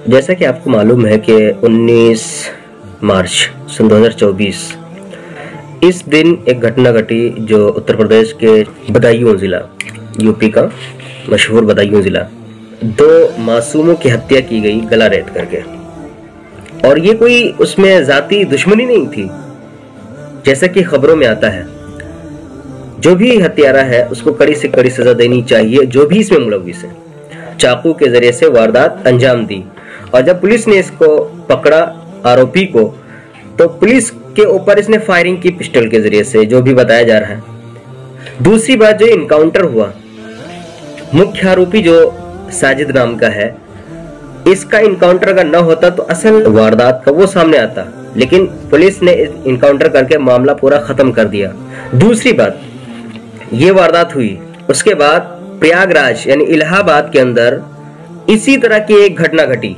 जैसा कि आपको मालूम है कि 19 मार्च सन 2024 इस दिन एक घटना घटी जो उत्तर प्रदेश के बदायूं ज़िला, यूपी का मशहूर बदायूं ज़िला, 2 मासूमों की हत्या की गई गला रेत करके। और ये कोई उसमें जाती दुश्मनी नहीं थी, जैसा कि खबरों में आता है। जो भी हत्यारा है उसको कड़ी से कड़ी सजा देनी चाहिए, जो भी इसमें मुलविस है। चाकू के जरिए से वारदात अंजाम दी और जब पुलिस ने इसको पकड़ा आरोपी को, तो पुलिस के ऊपर इसने फायरिंग की पिस्टल के जरिए से, जो भी बताया जा रहा है। दूसरी बात, जो इनकाउंटर हुआ, मुख्य आरोपी जो साजिद नाम का है, इसका इनकाउंटर अगर न होता तो असल वारदात का वो सामने आता, लेकिन पुलिस ने इनकाउंटर करके मामला पूरा खत्म कर दिया। दूसरी बात, ये वारदात हुई, उसके बाद प्रयागराज यानी इलाहाबाद के अंदर इसी तरह की एक घटना घटी।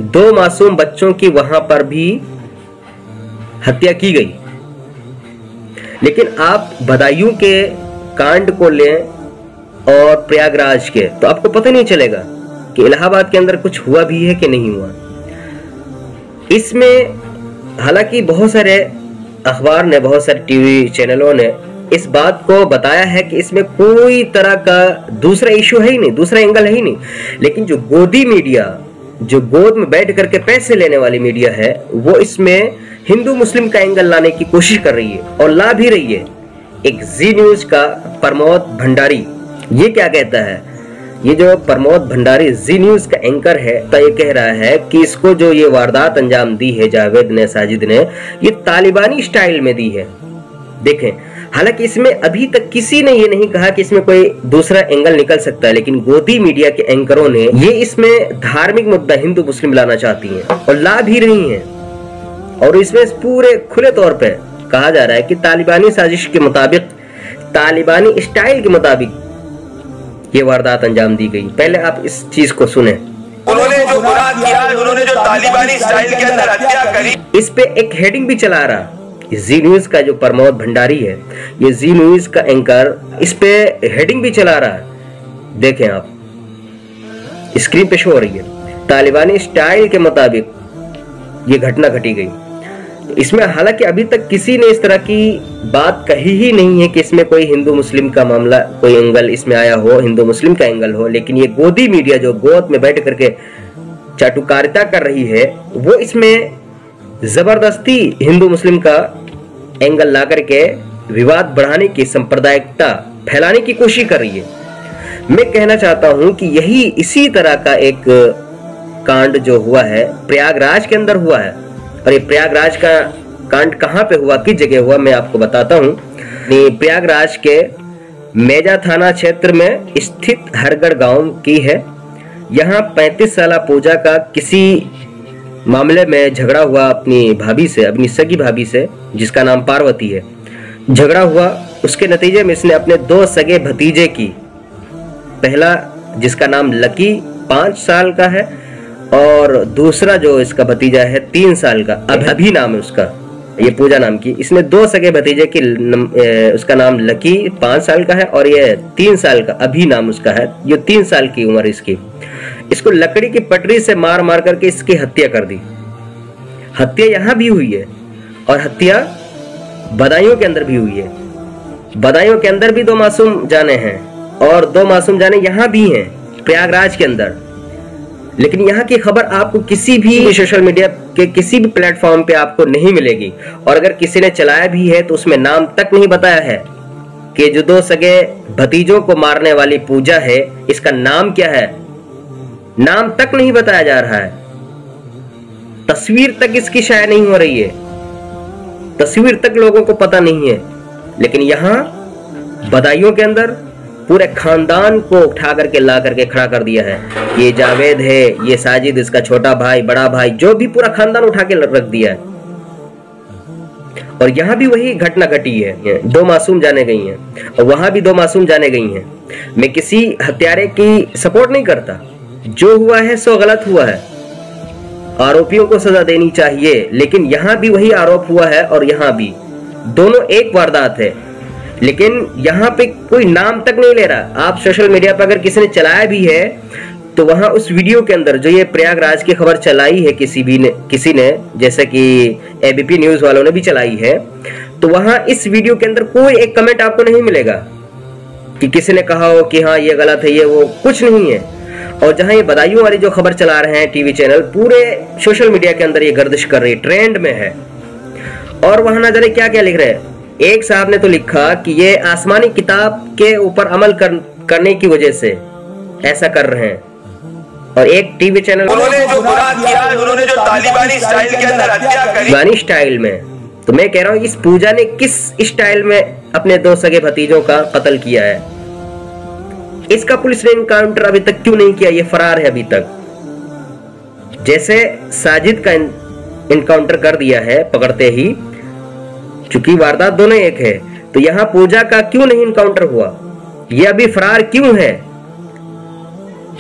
2 मासूम बच्चों की वहां पर भी हत्या की गई। लेकिन आप बदायूं के कांड को लें और प्रयागराज के, तो आपको पता नहीं चलेगा कि इलाहाबाद के अंदर कुछ हुआ भी है कि नहीं हुआ। इसमें हालांकि बहुत सारे अखबार ने, बहुत सारे टीवी चैनलों ने इस बात को बताया है कि इसमें कोई तरह का दूसरा इशू है ही नहीं, दूसरा एंगल है ही नहीं। लेकिन जो गोदी मीडिया, जो गोद में बैठ करके पैसे लेने वाली मीडिया है, वो इसमें हिंदू मुस्लिम का एंगल लाने की कोशिश कर रही है और ला भी रही है। एक जी न्यूज का प्रमोद भंडारी ये क्या कहता है, ये जो प्रमोद भंडारी जी न्यूज का एंकर है, तो ये कह रहा है कि इसको जो ये वारदात अंजाम दी है जावेद ने, साजिद ने, ये तालिबानी स्टाइल में दी है। देखें, हालांकि इसमें अभी तक किसी ने ये नहीं कहा कि इसमें कोई दूसरा एंगल निकल सकता है, लेकिन गोदी मीडिया के एंकरों ने ये इसमें धार्मिक मुद्दा हिंदू मुस्लिम लाना चाहती हैं और ला भी रही हैं। और इसमें पूरे खुले तौर पे कहा जा रहा है कि तालिबानी साजिश के मुताबिक, तालिबानी स्टाइल के मुताबिक ये वारदात अंजाम दी गई। पहले आप इस चीज को सुने। उन्होंने जो गुनाह किया, उन्होंने जो तालिबानी स्टाइल के अंदर हत्या करी, इस पे एक हेडिंग भी चला रहा। जी न्यूज का जो प्रमोद भंडारी है, ये जी न्यूज का एंकर, इस पे हेडिंग भी चला रहा है। देखें आप, स्क्रीन पे शो हो रही है, तालिबानी स्टाइल के मुताबिक ये घटना घटी गई। इसमें हालांकि अभी तक किसी ने इस तरह की बात कही ही नहीं है कि इसमें कोई हिंदू मुस्लिम का मामला, कोई एंगल इसमें आया हो, हिंदू मुस्लिम का एंगल हो। लेकिन ये गोदी मीडिया जो गोद में बैठ करके चाटुकारिता कर रही है, वो इसमें जबरदस्ती हिंदू मुस्लिम का एंगल ला करके विवाद बढ़ाने की, सांप्रदायिकता फैलाने की कोशिश कर रही है। मैं कहना चाहता हूं कि यही इसी तरह का एक कांड जो हुआ है प्रयागराज के अंदर हुआ है। और ये प्रयागराज का कांड कहां पे हुआ, किस जगह हुआ, मैं आपको बताता हूं। प्रयागराज के मेजा थाना क्षेत्र में स्थित हरगढ़ गांव की है। यहाँ 35 साल पूजा का किसी मामले में झगड़ा हुआ अपनी भाभी से, अपनी सगी भाभी से, जिसका नाम पार्वती है। झगड़ा हुआ, उसके नतीजे में इसने अपने 2 सगे भतीजे की, पहला जिसका नाम लकी 5 साल का है और दूसरा जो इसका भतीजा है 3 साल का, अभी नाम है उसका, ये पूजा नाम की। इसने 2 सगे भतीजे की, उसका नाम लकी 5 साल का है और ये 3 साल का अभी नाम उसका है। ये 3 साल की उम्र इसकी। इसको लकड़ी की पटरी से मार मार करके इसकी हत्या कर दी। हत्या यहां भी हुई है और हत्या बदायूं के अंदर भी हुई है। बदायूं के अंदर भी 2 मासूम जाने हैं और 2 मासूम जाने यहां भी हैं, प्रयागराज के अंदर। लेकिन यहाँ की खबर आपको किसी भी सोशल मीडिया के किसी भी प्लेटफॉर्म पे आपको नहीं मिलेगी। और अगर किसी ने चलाया भी है तो उसमें नाम तक नहीं बताया है कि जो 2 सगे भतीजों को मारने वाली पूजा है, इसका नाम क्या है, नाम तक नहीं बताया जा रहा है। तस्वीर तक इसकी शाया नहीं हो रही है, तस्वीर तक लोगों को पता नहीं है। लेकिन यहाँ बदायूं के अंदर पूरे खानदान को उठा करके ला करके खड़ा कर दिया है। ये जावेद है, ये साजिद, इसका छोटा भाई, बड़ा भाई, जो भी पूरा खानदान उठा के रख दिया है। और यहाँ भी वही घटना घटी है, 2 मासूम जाने गई हैं और वहां भी 2 मासूम जाने गई हैं। मैं किसी हत्यारे की सपोर्ट नहीं करता, जो हुआ है सो गलत हुआ है, आरोपियों को सजा देनी चाहिए। लेकिन यहाँ भी वही आरोप हुआ है और यहाँ भी दोनों एक वारदात है। लेकिन यहाँ पे कोई नाम तक नहीं ले रहा। आप सोशल मीडिया पर अगर किसी ने चलाया भी है तो वहां उस वीडियो के अंदर जो ये प्रयागराज की खबर चलाई है किसी ने जैसे कि एबीपी न्यूज वालों ने भी चलाई है, तो वहां इस वीडियो के अंदर कोई एक कमेंट आपको नहीं मिलेगा कि किसी ने कहा हो कि हाँ ये गलत है, ये वो, कुछ नहीं है। और जहां ये बदायूं वाली जो खबर चला रहे हैं टीवी चैनल, पूरे सोशल मीडिया के अंदर ये गर्दिश कर रही है, ट्रेंड में है। और वहां ना जाने क्या क्या लिख रहे हैं। एक साहब ने तो लिखा कि ये आसमानी किताब के ऊपर अमल करने की वजह से ऐसा कर रहे हैं। और एक टीवी चैनल उन्होंने जो गुनाह किया, उन्होंने जो तालिबानी स्टाइल के अंदर हत्या करी, तालिबानी स्टाइल में, तो मैं कह रहा हूं इस पूजा ने किस स्टाइल में अपने 2 सगे भतीजों का कत्ल किया है? इसका पुलिस ने इनकाउंटर अभी तक क्यों नहीं किया? ये फरार है अभी तक। जैसे साजिद का इनकाउंटर कर दिया है पकड़ते ही, चूंकि वारदात दोनों एक है, तो यहां पूजा का क्यों नहीं इनकाउंटर हुआ? ये अभी फरार क्यों है?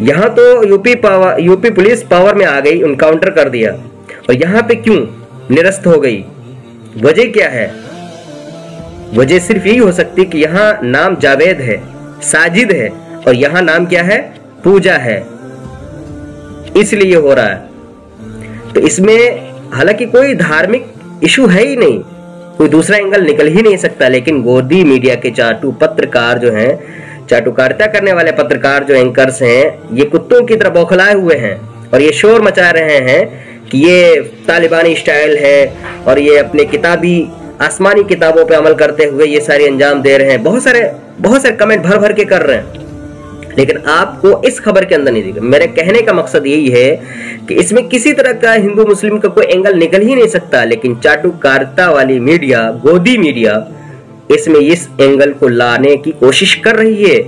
यहां तो यूपी पुलिस पावर में आ गई, इनकाउंटर कर दिया, और यहां पे क्यों निरस्त हो गई? वजह क्या है? वजह सिर्फ यही हो सकती कि यहां नाम जावेद है, साजिद है, और यहां नाम क्या है? पूजा है, इसलिए हो रहा है। तो इसमें हालांकि कोई धार्मिक इशू है ही नहीं, कोई दूसरा एंगल निकल ही नहीं सकता, लेकिन गोदी मीडिया के चाटू पत्रकार जो हैं, चाटुकारिता करने वाले पत्रकार जो एंकर्स हैं, ये कुत्तों की तरह बौखलाए हुए हैं और ये शोर मचा रहे हैं कि ये तालिबानी स्टाइल है और ये अपने किताबी आसमानी किताबों पे अमल करते हुए ये सारे अंजाम दे रहे हैं। बहुत सारे कमेंट भर भर के कर रहे हैं, लेकिन आपको इस खबर के अंदर नहीं दिखेगा। मेरे कहने का मकसद यही है कि इसमें किसी तरह का हिंदू मुस्लिम का कोई एंगल निकल ही नहीं सकता, लेकिन चाटुकारिता वाली मीडिया, गोदी मीडिया, इसमें इस एंगल को लाने की कोशिश कर रही है।